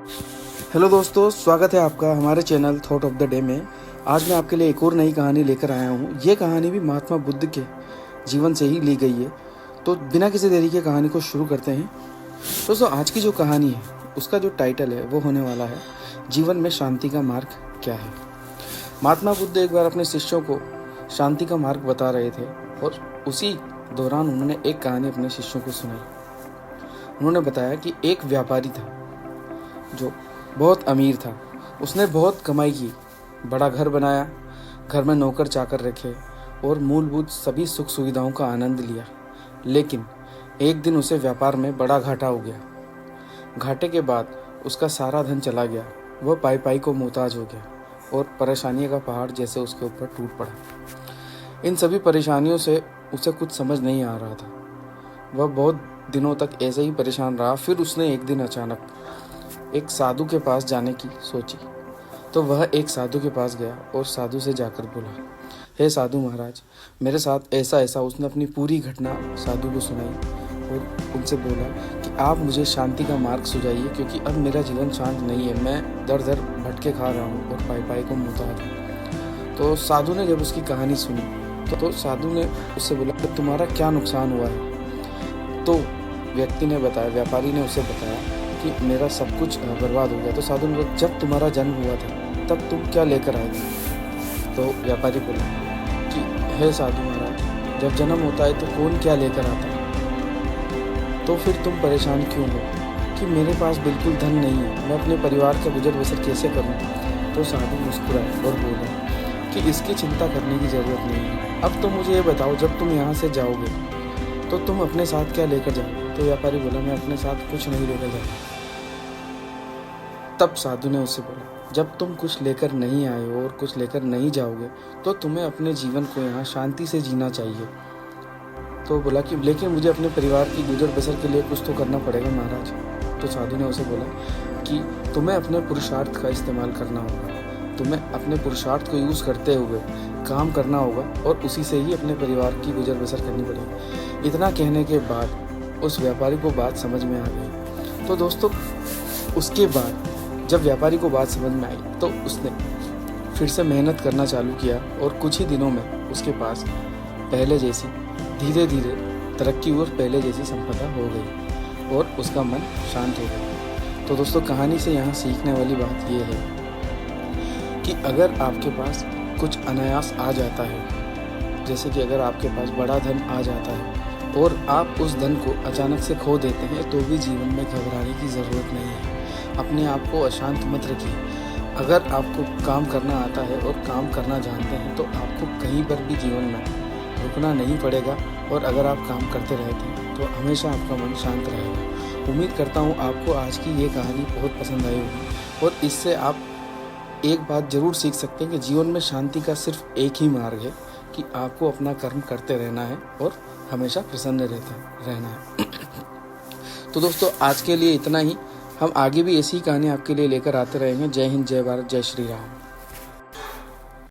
Hello दोस्तों, स्वागत है आपका हमारे channel thought of the day में। आज मैं आपके लिए एक और नई कहानी लेकर आया हूँ। ये कहानी भी महात्मा बुद्ध के जीवन से ही ली गई है। तो बिना किसी देरी के कहानी को शुरू करते हैं। दोस्तों, आज की जो कहानी है उसका जो टाइटल है वो होने वाला है जीवन में शांति का मार्ग क्या है। महात्मा बुद्ध एक बार अपने शिष्यों को शांति का मार्ग बता रहे थे और उसी दौरान उन्होंने एक कहानी अपने शिष्यों को सुनाई। उन्होंने बताया कि एक व्यापारी था जो बहुत अमीर था। उसने बहुत कमाई की, बड़ा घर बनाया, घर में नौकर चाकर रखे और मूलभूत सभी सुख सुविधाओं का आनंद लिया। लेकिन एक दिन उसे व्यापार में बड़ा घाटा हो गया। घाटे के बाद उसका सारा धन चला गया। वह पाई पाई को मोहताज हो गया और परेशानियों का पहाड़ जैसे उसके ऊपर टूट पड़ा। इन सभी परेशानियों से उसे कुछ समझ नहीं आ रहा था। वह बहुत दिनों तक ऐसे ही परेशान रहा। फिर उसने एक दिन अचानक एक साधु के पास जाने की सोची। तो वह एक साधु के पास गया और साधु से जाकर बोला, हे साधु महाराज, मेरे साथ ऐसा ऐसा। उसने अपनी पूरी घटना साधु को सुनाई और उनसे बोला कि आप मुझे शांति का मार्ग सुझाइए, क्योंकि अब मेरा जीवन शांत नहीं है। मैं दर दर भटके खा रहा हूँ और पाई पाई को मोहताज हूँ। तो साधु ने जब उसकी कहानी सुनी तो साधु ने उससे बोला कि तुम्हारा क्या नुकसान हुआ है। तो व्यक्ति ने बताया, व्यापारी ने उसे बताया कि मेरा सब कुछ बर्बाद हो गया। तो साधु ने बोला, जब तुम्हारा जन्म हुआ था तब तुम क्या लेकर आए थे। तो व्यापारी बोला कि हे साधु महाराज, जब जन्म होता है तो कौन क्या लेकर आता है, तो फिर तुम परेशान क्यों हो कि मेरे पास बिल्कुल धन नहीं है, मैं अपने परिवार का गुजर बसर कैसे करूं। तो साधु मुस्कुराया और बोला कि इसकी चिंता करने की ज़रूरत नहीं है। अब तुम मुझे ये बताओ, जब तुम यहाँ से जाओगे तो तुम अपने साथ क्या लेकर जाओ। तो व्यापारी बोला, मैं अपने साथ कुछ नहीं लेकर जाऊँगा। तब साधु ने उससे बोला, जब तुम कुछ लेकर नहीं आए हो और कुछ लेकर नहीं जाओगे तो तुम्हें अपने जीवन को यहाँ शांति से जीना चाहिए। तो बोला कि लेकिन मुझे अपने परिवार की गुजर बसर के लिए कुछ तो करना पड़ेगा महाराज। तो साधु ने उसे बोला कि तुम्हें अपने पुरुषार्थ का इस्तेमाल करना होगा। तुम्हें अपने पुरुषार्थ को यूज़ करते हुए काम करना होगा और उसी से ही अपने परिवार की गुजर बसर करनी पड़ेगी। इतना कहने के बाद उस व्यापारी को बात समझ में आ गई। तो दोस्तों, उसके बाद जब व्यापारी को बात समझ में आई तो उसने फिर से मेहनत करना चालू किया और कुछ ही दिनों में उसके पास पहले जैसी धीरे धीरे तरक्की और पहले जैसी संपदा हो गई और उसका मन शांत हो गया। तो दोस्तों, कहानी से यहाँ सीखने वाली बात ये है कि अगर आपके पास कुछ अनायास आ जाता है, जैसे कि अगर आपके पास बड़ा धन आ जाता है और आप उस धन को अचानक से खो देते हैं, तो भी जीवन में घबराने की ज़रूरत नहीं है। अपने आप को अशांत मत रखिए। अगर आपको काम करना आता है और काम करना जानते हैं तो आपको कहीं पर भी जीवन में रुकना नहीं पड़ेगा। और अगर आप काम करते रहते हैं तो हमेशा आपका मन शांत रहेगा। उम्मीद करता हूँ आपको आज की ये कहानी बहुत पसंद आई होगी और इससे आप एक बात ज़रूर सीख सकते हैं कि जीवन में शांति का सिर्फ एक ही मार्ग है कि आपको अपना कर्म करते रहना है और हमेशा प्रसन्न रहना है। तो दोस्तों, आज के लिए इतना ही। हम आगे भी ऐसी ही कहानी आपके लिए लेकर आते रहेंगे। जय हिंद, जय भारत, जय श्री राम।